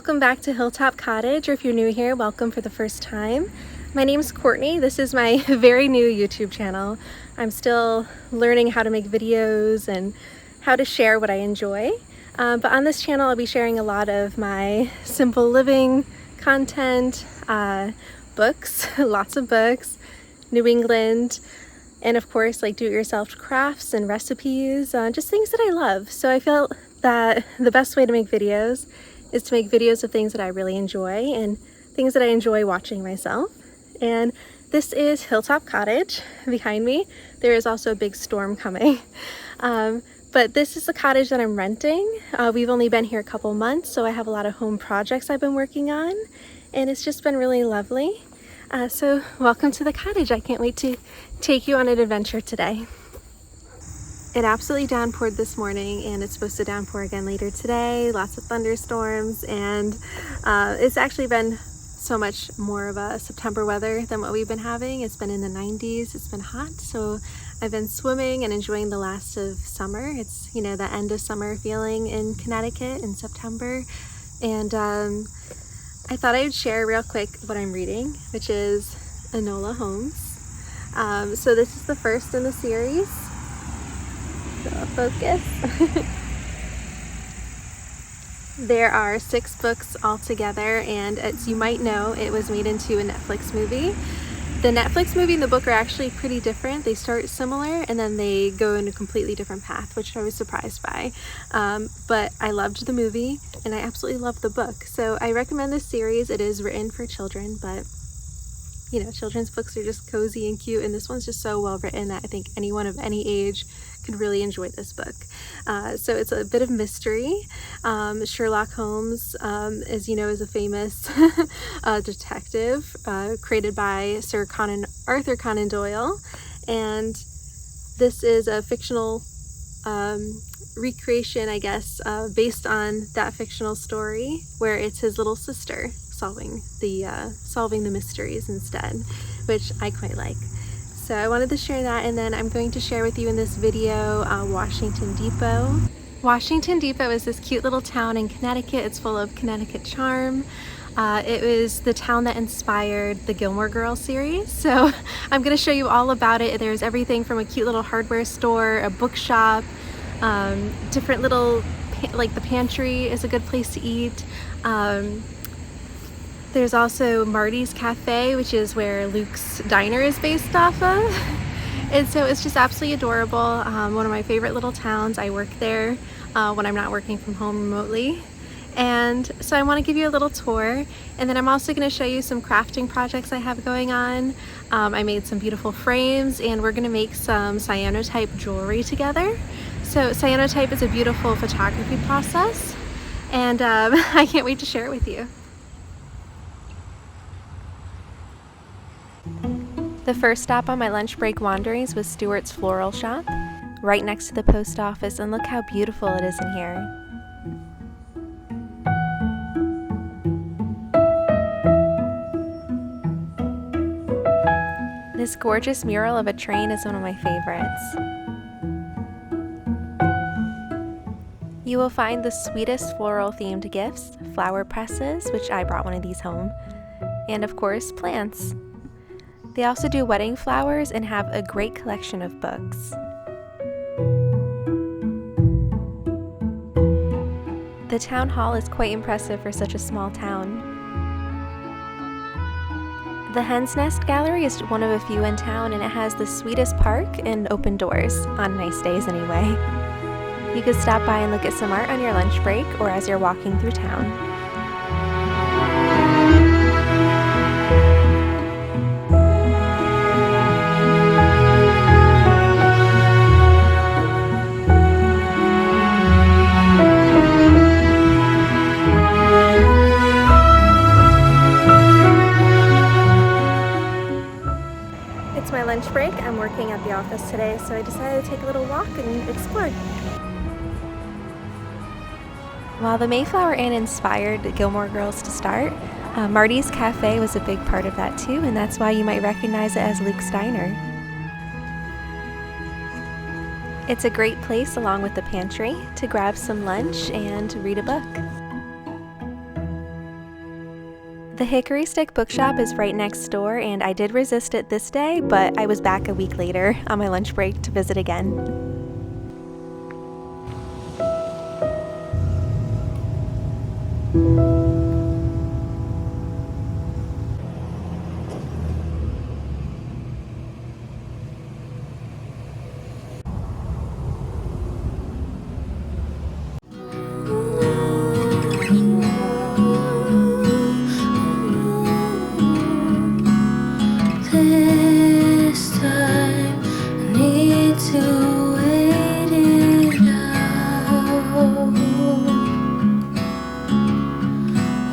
Welcome back to Hill Top Cottage, or if you're new here, welcome for the first time. My name is Courtney. This is my very new YouTube channel. I'm still learning how to make videos and how to share what I enjoy. But on this channel, I'll be sharing a lot of my simple living content, books, lots of books, New England, and of course like do-it-yourself crafts and recipes, just things that I love. So I felt that the best way to make videos is to make videos of things that I really enjoy and things that I enjoy watching myself. And this is Hill Top Cottage behind me. There is also a big storm coming. But this is the cottage that I'm renting. We've only been here a couple months, so I have a lot of home projects I've been working on, and it's just been really lovely. So welcome to the cottage. I can't wait to take you on an adventure today. It absolutely downpoured this morning, and it's supposed to downpour again later today. Lots of thunderstorms, and it's actually been so much more of a September weather than what we've been having. It's been in the 90s. It's been hot, so I've been swimming and enjoying the last of summer. It's, you know, the end of summer feeling in Connecticut in September. And I thought I would share real quick what I'm reading, which is Enola Holmes. So this is the first in the series. So focus. There are 6 books altogether, and as you might know, it was made into a Netflix movie. The Netflix movie and the book are actually pretty different. They start similar and then they go in a completely different path, which I was surprised by. But I loved the movie and I absolutely loved the book. So I recommend this series. It is written for children, but you know, children's books are just cozy and cute, and this one's just so well written that I think anyone of any age could really enjoy this book. So it's a bit of mystery. Sherlock Holmes, as you know, is a famous detective created by Sir Arthur Conan Doyle, and this is a fictional recreation, I guess, based on that fictional story, where it's his little sister solving the mysteries instead, which I quite like. So I wanted to share that, and then I'm going to share with you in this video Washington Depot. Washington Depot is this cute little town in Connecticut. It's full of Connecticut charm. It was the town that inspired the Gilmore Girls series, so I'm going to show you all about it. There's everything from a cute little hardware store, a bookshop, different little, like the pantry is a good place to eat. There's also Marty's Cafe, which is where Luke's diner is based off of. And so it's just absolutely adorable. One of my favorite little towns. I work there when I'm not working from home remotely. And so I want to give you a little tour. And then I'm also going to show you some crafting projects I have going on. I made some beautiful frames, and we're going to make some cyanotype jewelry together. So cyanotype is a beautiful photography process, and I can't wait to share it with you. The first stop on my lunch break wanderings was Stewart's Floral Shop, right next to the post office, and look how beautiful it is in here. This gorgeous mural of a train is one of my favorites. You will find the sweetest floral themed gifts, flower presses, which I brought one of these home, and of course plants. They also do wedding flowers and have a great collection of books. The town hall is quite impressive for such a small town. The Hen's Nest Gallery is one of a few in town, and it has the sweetest park and open doors, on nice days anyway. You could stop by and look at some art on your lunch break or as you're walking through town. It's my lunch break. I'm working at the office today, so I decided to take a little walk and explore. While the Mayflower Inn inspired Gilmore Girls to start, Marty's Cafe was a big part of that too, and that's why you might recognize it as Luke's Diner. It's a great place, along with the pantry, to grab some lunch and read a book. The Hickory Stick Bookshop is right next door, and I did resist it this day, but I was back a week later on my lunch break to visit again.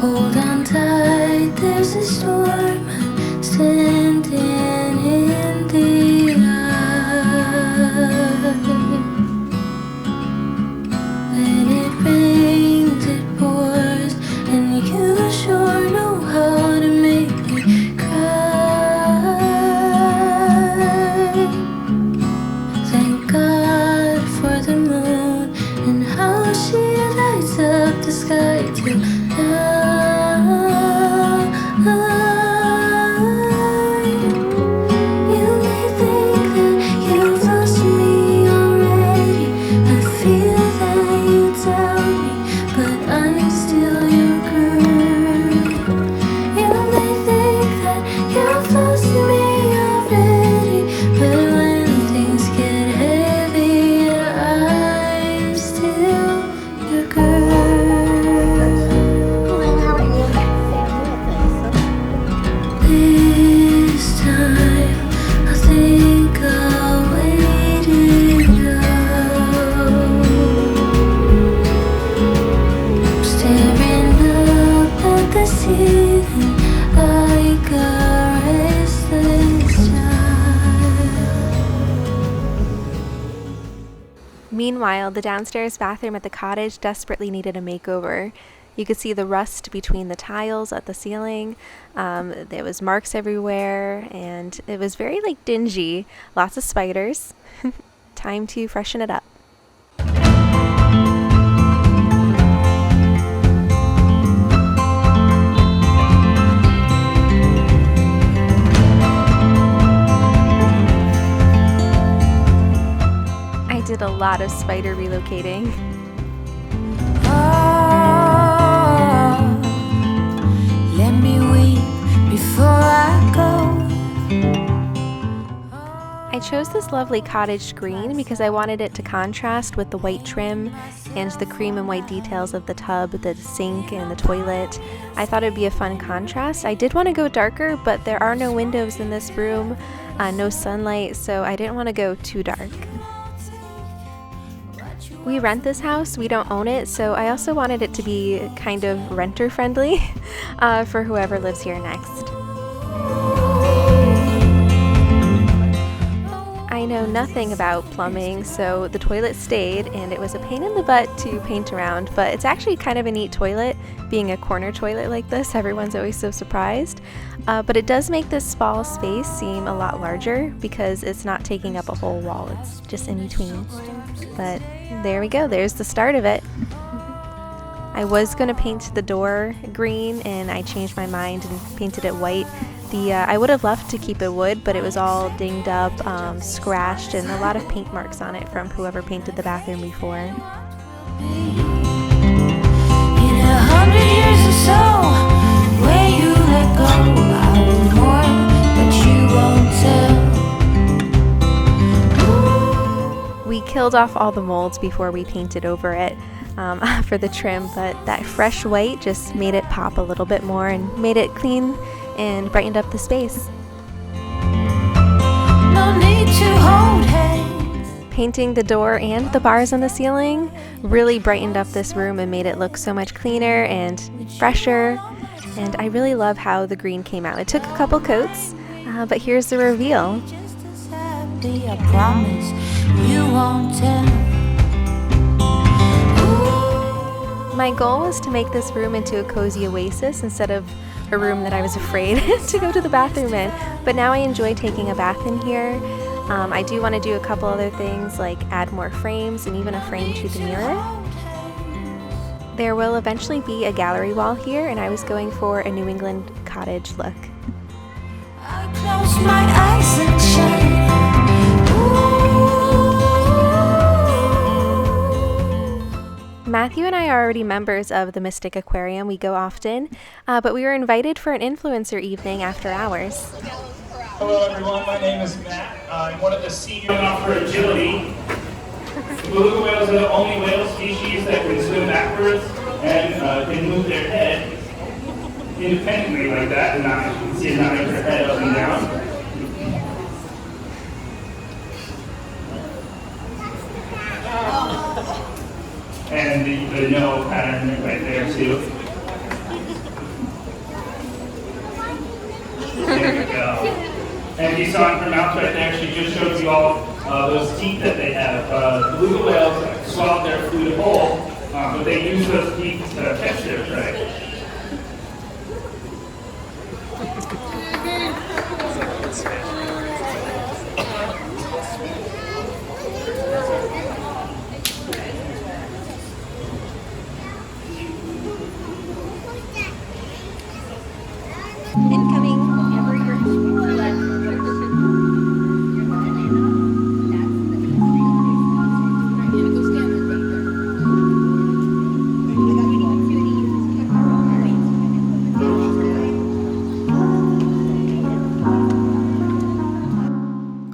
Hold on tight, there's a storm standing in the eye. When it rains, it pours, and you sure know how to make me cry. Thank God for the moon and how she lights up the sky too. Meanwhile, the downstairs bathroom at the cottage desperately needed a makeover. You could see the rust between the tiles at the ceiling. There was marks everywhere, and it was very dingy. Lots of spiders. Time to freshen it up. Did a lot of spider relocating. Oh, let me weep before I go. I chose this lovely cottage green because I wanted it to contrast with the white trim and the cream and white details of the tub, the sink, and the toilet. I thought it would be a fun contrast. I did want to go darker, but there are no windows in this room, no sunlight, so I didn't want to go too dark. We rent this house, we don't own it, so I also wanted it to be kind of renter friendly for whoever lives here next. I know nothing about plumbing, so the toilet stayed, and it was a pain in the butt to paint around, but it's actually kind of a neat toilet, being a corner toilet like this. Everyone's always so surprised. But it does make this small space seem a lot larger because it's not taking up a whole wall, it's just in between. But there we go, there's the start of it. I was going to paint the door green, and I changed my mind and painted it white. I would have loved to keep it wood, but it was all dinged up, scratched, and a lot of paint marks on it from whoever painted the bathroom before. In 100 years or so, where you let go, I will mourn, but you won't tell. We killed off all the molds before we painted over it for the trim, but that fresh white just made it pop a little bit more and made it clean and brightened up the space. No need to hold hands. Painting the door and the bars on the ceiling really brightened up this room and made it look so much cleaner and fresher, and I really love how the green came out. It took a couple coats, but here's the reveal. Just as happy, I promise you won't tell. My goal was to make this room into a cozy oasis instead of a room that I was afraid to go to the bathroom in, but now I enjoy taking a bath in here. I do want to do a couple other things like add more frames and even a frame to the mirror. There will eventually be a gallery wall here, and I was going for a New England cottage look. I close my eyes and shine. Matthew and I are already members of the Mystic Aquarium. We go often, but we were invited for an influencer evening after hours. Hello everyone, my name is Matt. I'm one of the senior for agility. Beluga whales are the only whale species that can swim backwards and can move their head independently like that, and not, you can see it nodding their head up and down. And the no pattern right there too. There we go. And you saw it from out right there, she just showed you all those teeth that they have. Beluga whales swallow their food whole, but they use those teeth to catch their prey. Incoming.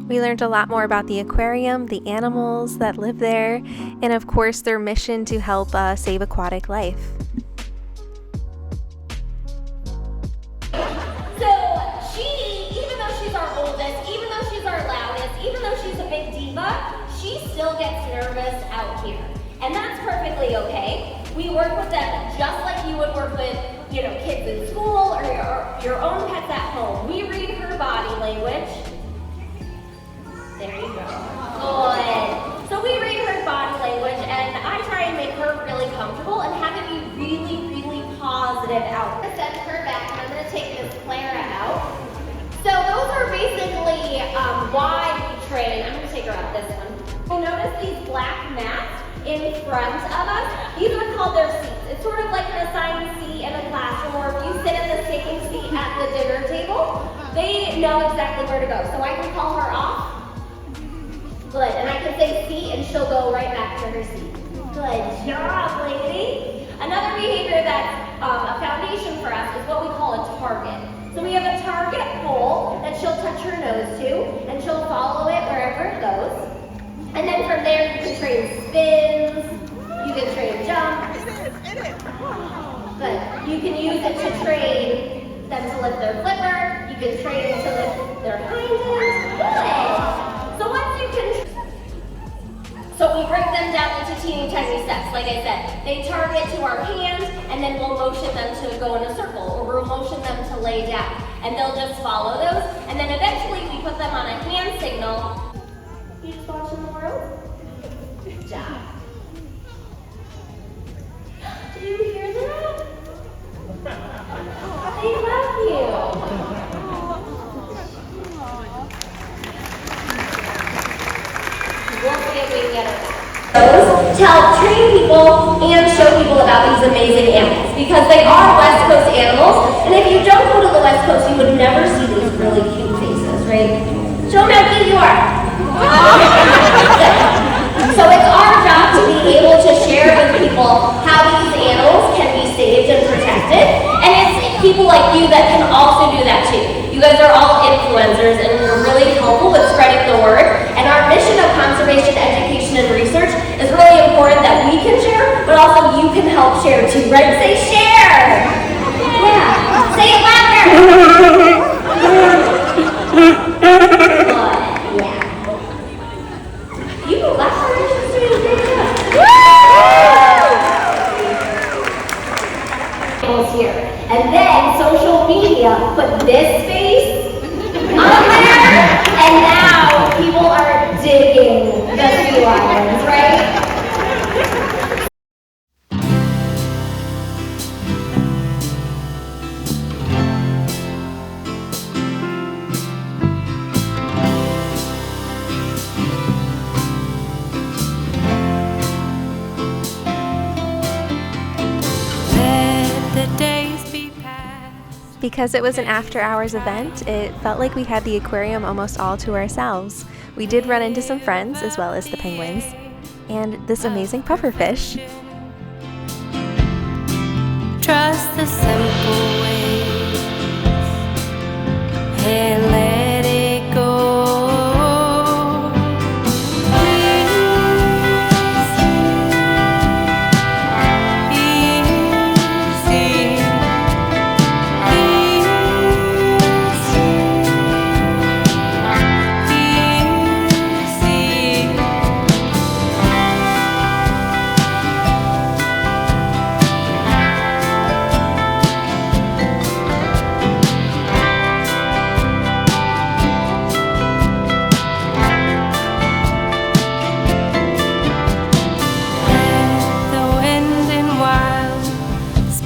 We learned a lot more about the aquarium, the animals that live there, and of course their mission to help save aquatic life. She still gets nervous out here, and that's perfectly okay. We work with them just like you would work with, kids in school or your own pets at home. We read her body language. There you go. Good. So we read her body language, and I try and make her really comfortable and have it be really, really positive out. I'm gonna send her back, and I'm gonna take Miss Clara out. So those are basically why we train. I'm gonna take her out this one. You'll notice these black mats in front of us. These are called their seats. It's sort of like an assigned seat in a classroom, or if you sit in the same seat at the dinner table, they know exactly where to go. So I can call her off. Good, and I can say seat, and she'll go right back to her seat. Good job, lady. Another behavior that's a foundation for us is what we call a target. So we have a target pole that she'll touch her nose to, and she'll follow it wherever it goes. And then from there, you can train spins, you can train jumps. Good. You can use it to train them to lift their flipper. You can train them to lift their hind end. Good. So once you can, so we break them down into teeny tiny steps. Like I said, they target to our hand, and then we'll motion them to go in a circle, or we'll motion them to lay down. And they'll just follow those. And then eventually we put them on a hand signal. You just watching the world? Good job. Did you hear that? They love you. We'll see if we can get it back. To help train people and show people about these amazing animals, because they are West Coast animals, and if you don't go to the West Coast, you would never see these really cute faces, right? Show me how cute you are. So it's our job to be able to share with people how these animals can be saved and protected, and it's people like you that can also do that too. You guys are all influencers, and you're really helpful with spreading the word, and our mission of conservation, education, and research is really important that we can share, but also you can help share too, right? Say share! Yeah, say it louder! Here. And then social media put this face on there, and now people are digging the sea lions, right? Because it was an after-hours event, it felt like we had the aquarium almost all to ourselves. We did run into some friends, as well as the penguins, and this amazing pufferfish. Trust the simple ways and let it go.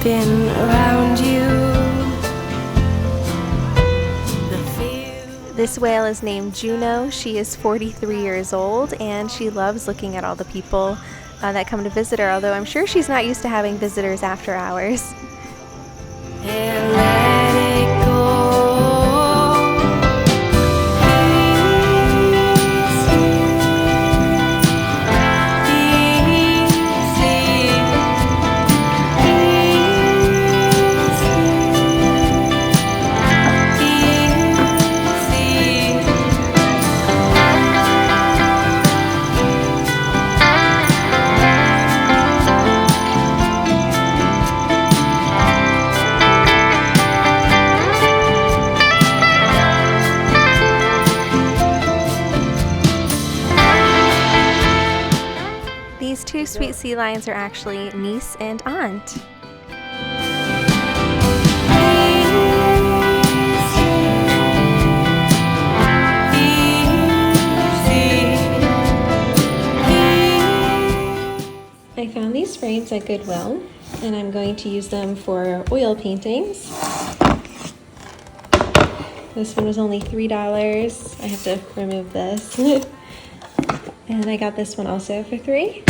Around you. This whale is named Juno. She is 43 years old and she loves looking at all the people that come to visit her, although I'm sure she's not used to having visitors after hours. And let it go. These two sweet sea lions are actually niece and aunt. I found these frames at Goodwill and I'm going to use them for oil paintings. This one was only $3. I have to remove this. And I got this one also for $3.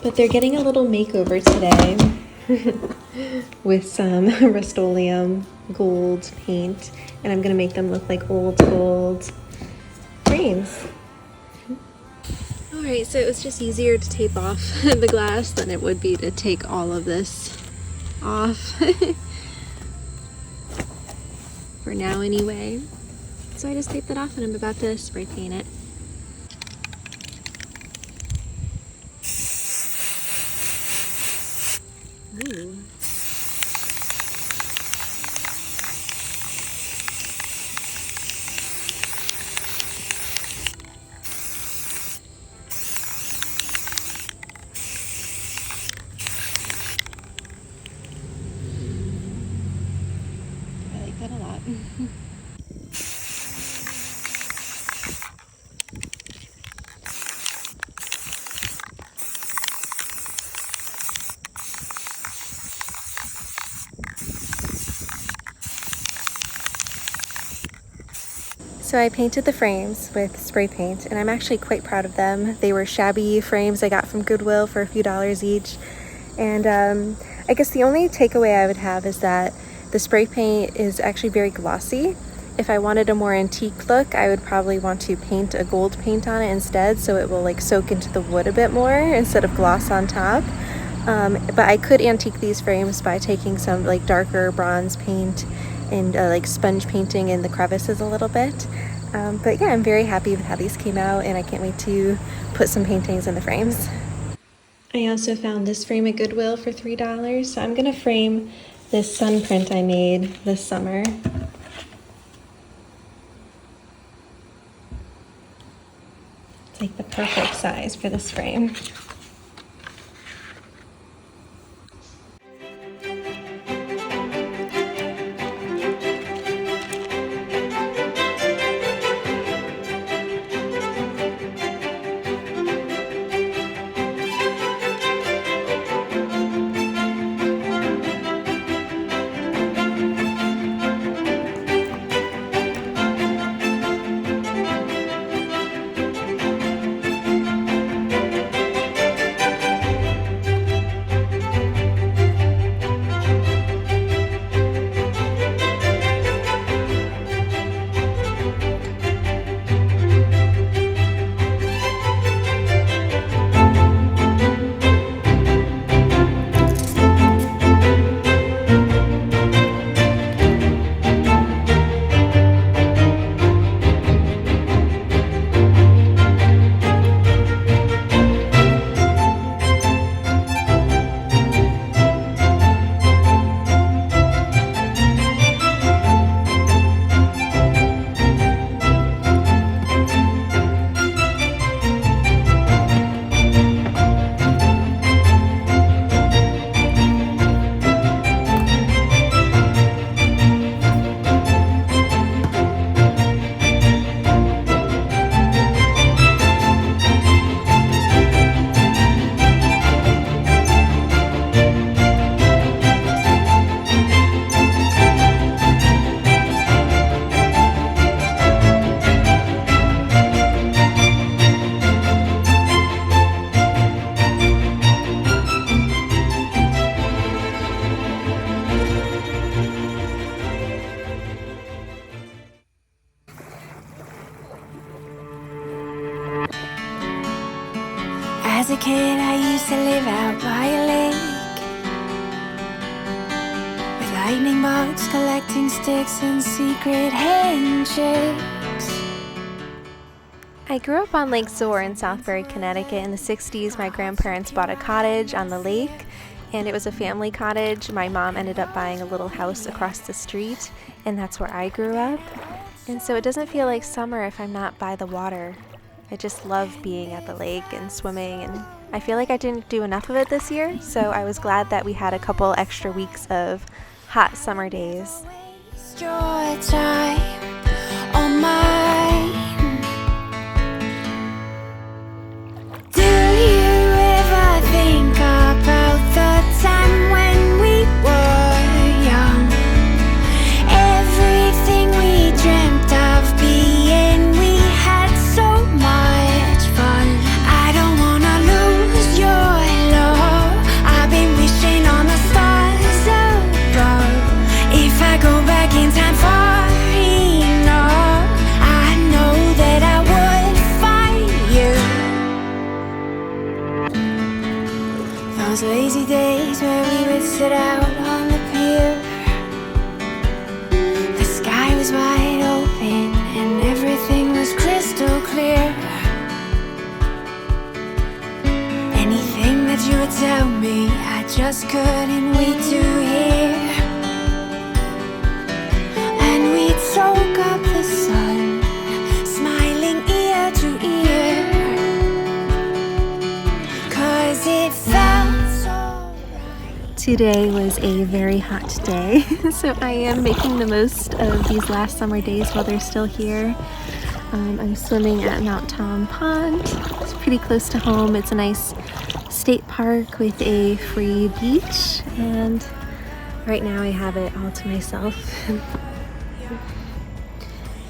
But they're getting a little makeover today with some Rust-Oleum gold paint, and I'm gonna make them look like old gold frames. Alright, so it was just easier to tape off the glass than it would be to take all of this off. For now anyway. So I just taped it off and I'm about to spray paint it. Ooh. I like that a lot. So I painted the frames with spray paint and I'm actually quite proud of them. They were shabby frames I got from Goodwill for a few dollars each. And I guess the only takeaway I would have is that the spray paint is actually very glossy. If I wanted a more antique look, I would probably want to paint a gold paint on it instead so it will like soak into the wood a bit more instead of gloss on top. But I could antique these frames by taking some like darker bronze paint and like sponge painting in the crevices a little bit. But yeah, I'm very happy with how these came out and I can't wait to put some paintings in the frames. I also found this frame at Goodwill for $3, so I'm gonna frame this sun print I made this summer. It's like the perfect size for this frame. As a kid, I used to live out by a lake with lightning bugs collecting sticks and secret handshakes. I grew up on Lake Zor in Southbury, Connecticut. In the 60s, my grandparents bought a cottage on the lake, and it was a family cottage. My mom ended up buying a little house across the street, and that's where I grew up. And so it doesn't feel like summer if I'm not by the water. I just love being at the lake and swimming, and I feel like I didn't do enough of it this year, so I was glad that we had a couple extra weeks of hot summer days. Waste your time on mine. Do you ever think about the time when we were young? Everything we dreamt of being, we had so much fun. I don't wanna lose your love. I've been wishing on the stars above. If I go back in time far enough, I know that I would find you. Those lazy days where we would sit out on the pier. The sky was wide open and everything was crystal clear. Anything that you would tell me, I just couldn't wait to hear. And we'd soak up the sun, smiling ear to ear. 'Cause it felt so right. Today was a very hot day, so I am making the most of these last summer days while they're still here. I'm swimming at Mount Tom Pond. It's pretty close to home. It's a nice state park with a free beach, and right now I have it all to myself.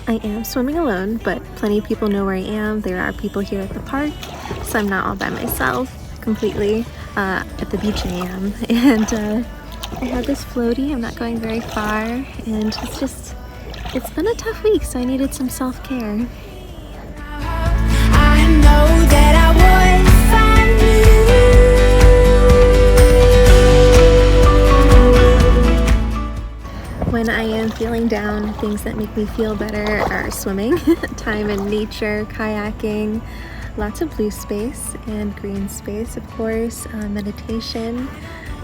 I am swimming alone, but plenty of people know where I am. There are people here at the park, so I'm not all by myself completely. At the beach I am, and I have this floaty. I'm not going very far, and it's been a tough week, so I needed some self-care. I know that I would find you. When I am feeling down, things that make me feel better are swimming, time in nature, kayaking, lots of blue space and green space, of course, meditation.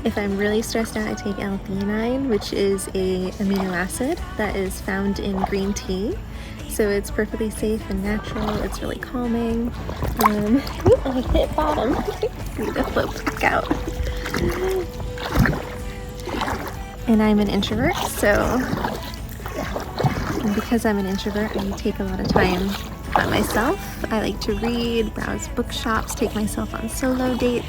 If I'm really stressed out, I take L-theanine, which is a amino acid that is found in green tea. So it's perfectly safe and natural. It's really calming. I hit bottom. I need to float back out. And I'm an introvert, so because I'm an introvert, I take a lot of time by myself. I like to read, browse bookshops, take myself on solo dates.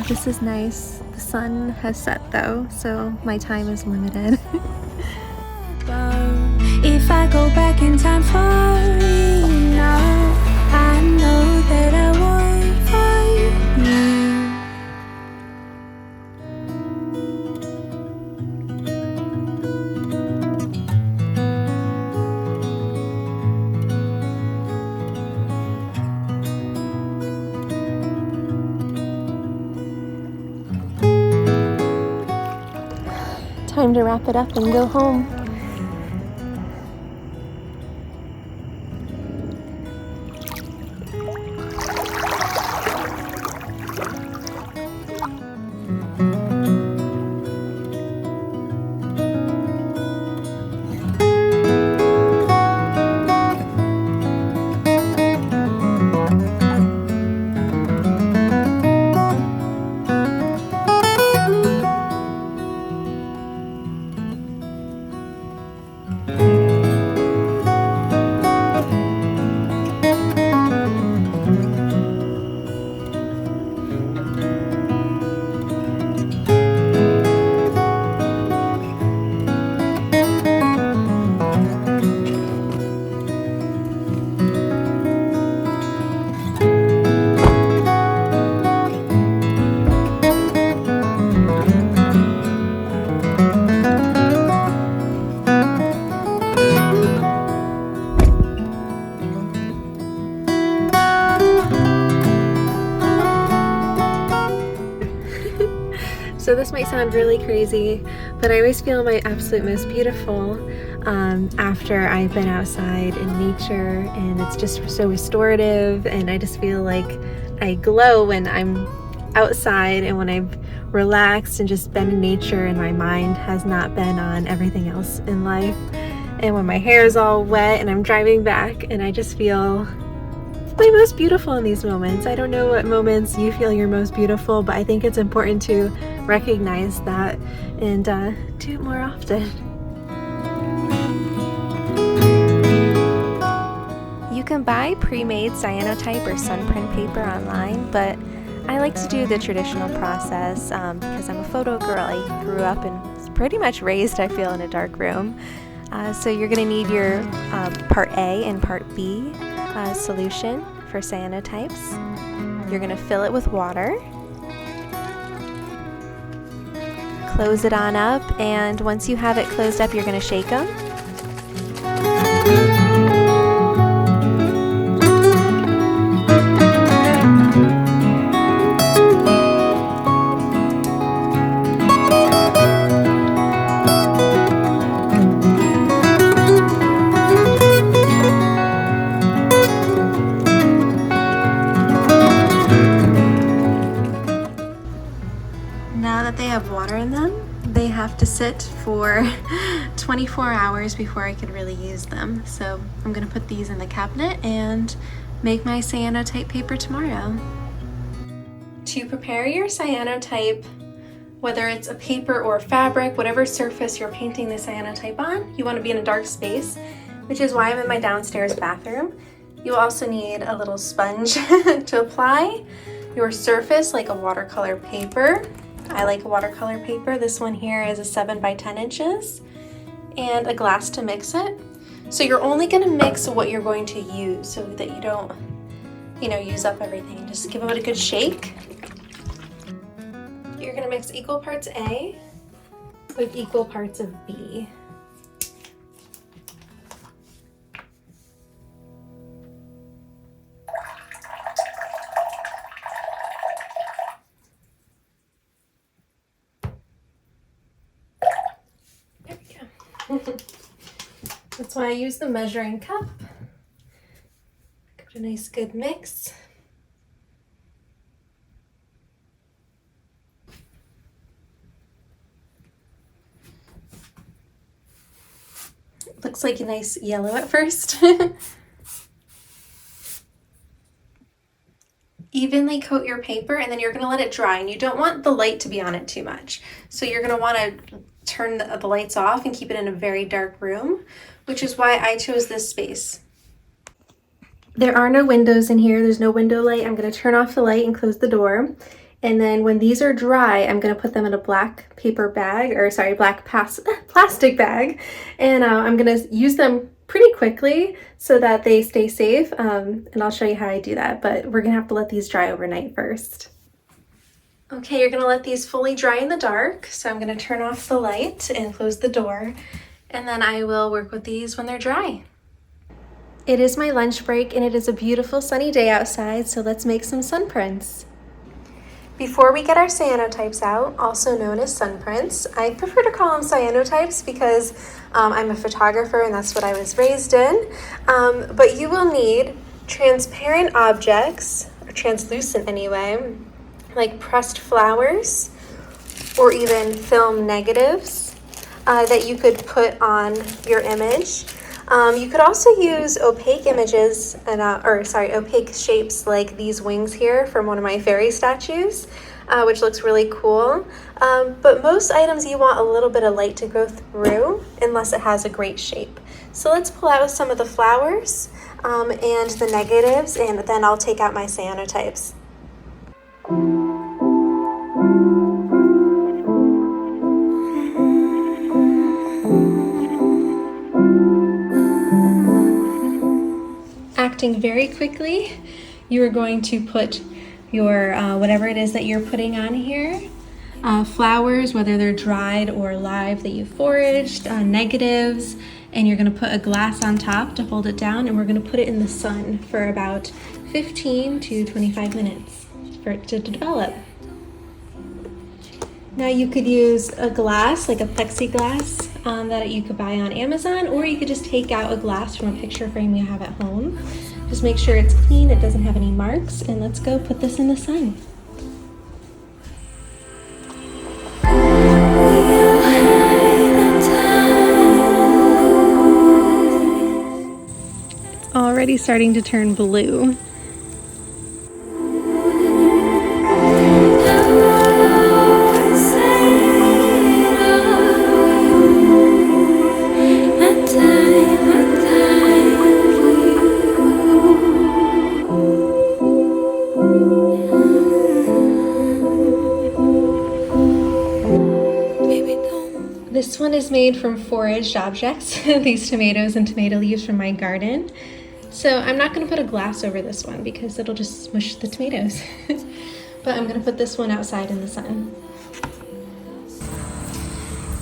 This is nice. The sun has set though, so my time is limited. If I go back in time far enough, I know that I would find you. Time to wrap it up and go home. this might sound really crazy, but I always feel my absolute most beautiful after I've been outside in nature, and it's just so restorative, and I just feel like I glow when I'm outside and when I've relaxed and just been in nature and my mind has not been on everything else in life. And when my hair is all wet and I'm driving back, and I just feel my most beautiful in these moments. I don't know what moments you feel you're most beautiful, but I think it's important to recognize that and do it more often. You can buy pre-made cyanotype or sunprint paper online, but I like to do the traditional process because I'm a photo girl. I grew up and was pretty much raised, I feel, in a dark room. So you're going to need your part A and part B solution for cyanotypes. You're going to fill it with water, close it on up, and once you have it closed up, you're going to shake them. Now that they have water in them, they have to sit for 24 hours before I could really use them. So I'm gonna put these in the cabinet and make my cyanotype paper tomorrow. To prepare your cyanotype, whether it's a paper or fabric, whatever surface you're painting the cyanotype on, you want to be in a dark space, which is why I'm in my downstairs bathroom. You'll also need a little sponge to apply your surface, like a watercolor paper. I like a watercolor paper. This one here is a 7 by 10 inches, and a glass to mix it. So you're only going to mix what you're going to use so that you don't, use up everything. Just give it a good shake. You're going to mix equal parts A with equal parts of B. That's why I use the measuring cup. Give it a nice good mix. It looks like a nice yellow at first. Evenly coat your paper, and then you're going to let it dry, and you don't want the light to be on it too much. So you're going to want to turn the lights off and keep it in a very dark room, which is why I chose this space. There are no windows in here. There's no window light. I'm going to turn off the light and close the door. And then when these are dry, I'm going to put them in a black paper bag, or sorry, plastic bag. And I'm going to use them pretty quickly so that they stay safe. And I'll show you how I do that, but we're going to have to let these dry overnight first. Okay, you're going to let these fully dry in the dark. So I'm going to turn off the light and close the door, and then I will work with these when they're dry. It is my lunch break, and it is a beautiful sunny day outside, so let's make some sun prints. Before we get our cyanotypes out, also known as sun prints, I prefer to call them cyanotypes because I'm a photographer and that's what I was raised in. But you will need transparent objects, or translucent anyway, like pressed flowers or even film negatives that you could put on your image. You could also use opaque images and opaque shapes like these wings here from one of my fairy statues, which looks really cool. But most items you want a little bit of light to go through unless it has a great shape. So let's pull out some of the flowers and the negatives, and then I'll take out my cyanotypes. Acting very quickly, you are going to put your whatever it is that you're putting on here, flowers, whether they're dried or live that you foraged, negatives, and you're going to put a glass on top to hold it down, and we're going to put it in the sun for about 15 to 25 minutes for it to develop. Now you could use a glass, like a plexiglass that you could buy on Amazon, or you could just take out a glass from a picture frame you have at home. Just make sure it's clean, it doesn't have any marks, and let's go put this in the sun. It's already starting to turn blue. This one is made from foraged objects, these tomatoes and tomato leaves from my garden. So I'm not going to put a glass over this one because it'll just smush the tomatoes. But I'm going to put this one outside in the sun.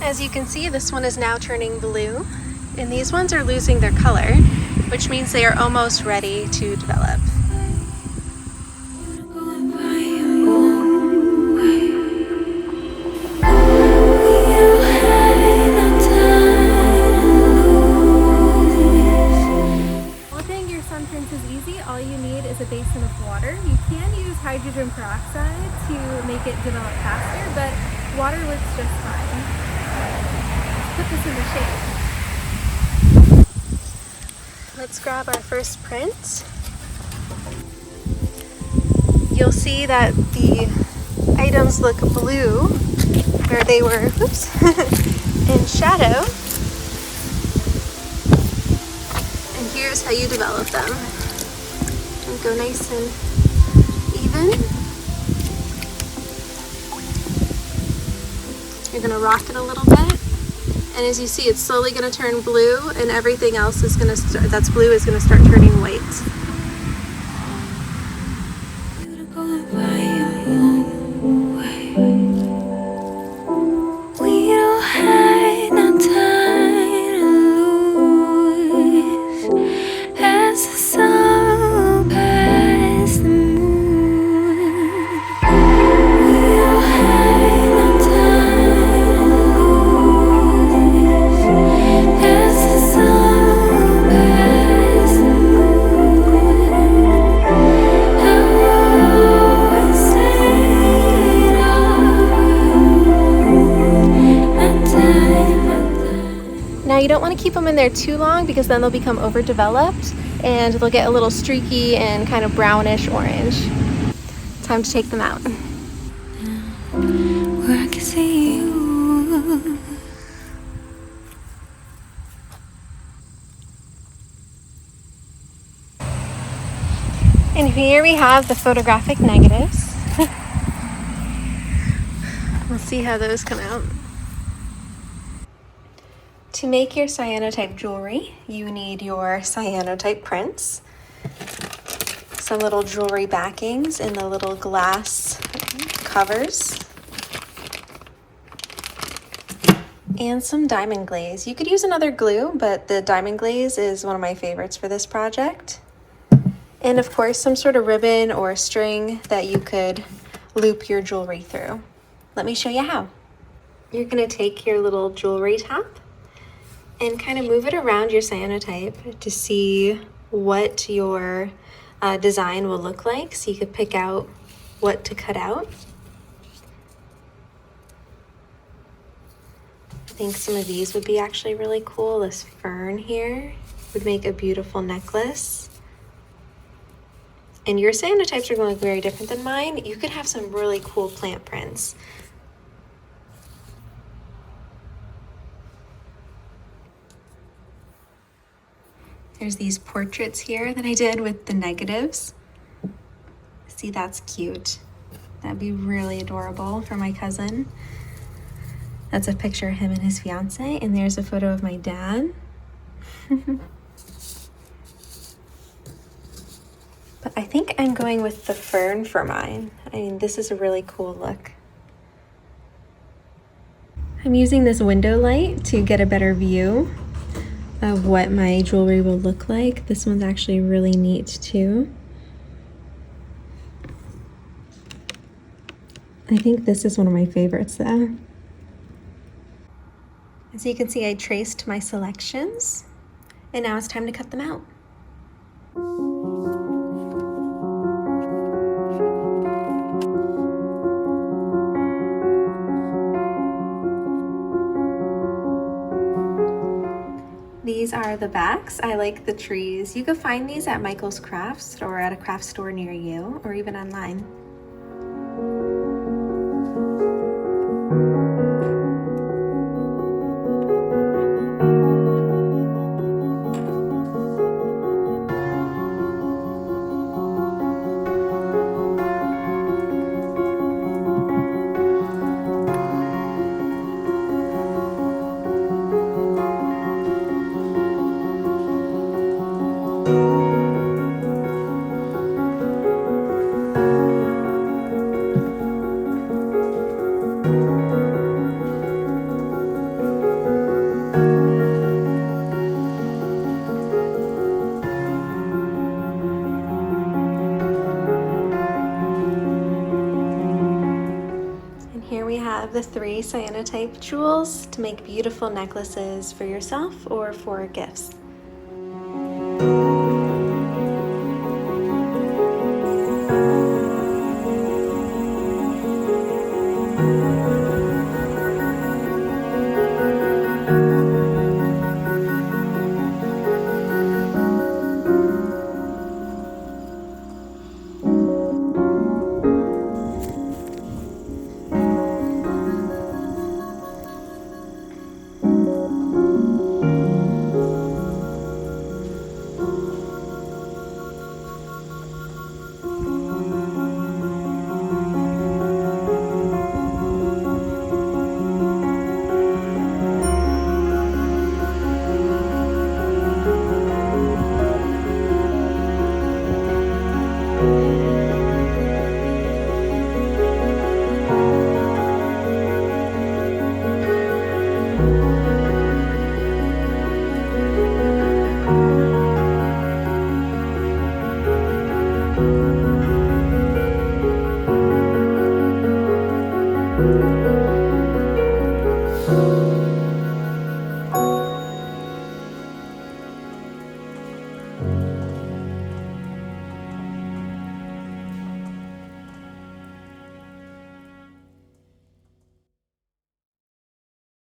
As you can see, this one is now turning blue, and these ones are losing their color, which means they are almost ready to develop. All you need is a basin of water. You can use hydrogen peroxide to make it develop faster, but water works just fine. Put this in the shade. Let's grab our first print. You'll see that the items look blue where they were, oops, in shadow. And here's how you develop them. Go nice and even. You're gonna rock it a little bit, and as you see, it's slowly gonna turn blue, and everything else is gonna start, that's blue, is gonna start turning white. Now you don't want to keep them in there too long because then they'll become overdeveloped and they'll get a little streaky and kind of brownish orange. Time to take them out. Where I can see you. And here we have the photographic negatives. We'll see how those come out. To make your cyanotype jewelry, you need your cyanotype prints, some little jewelry backings in the little glass covers, and some diamond glaze. You could use another glue, but the diamond glaze is one of my favorites for this project. And of course, some sort of ribbon or string that you could loop your jewelry through. Let me show you how. You're gonna take your little jewelry top and kind of move it around your cyanotype to see what your design will look like, so you could pick out what to cut out. I think some of these would be actually really cool. This fern here would make a beautiful necklace. And your cyanotypes are going to look very different than mine. You could have some really cool plant prints. There's these portraits here that I did with the negatives. See, that's cute. That'd be really adorable for my cousin. That's a picture of him and his fiance, and there's a photo of my dad. But I think I'm going with the fern for mine. I mean, this is a really cool look. I'm using this window light to get a better view of what my jewelry will look like. This one's actually really neat too. I think this is one of my favorites though. As you can see, I traced my selections, and now it's time to cut them out. These are the backs. I like the trees. You can find these at Michael's Crafts or at a craft store near you, or even online. Here we have the 3 cyanotype jewels to make beautiful necklaces for yourself or for gifts.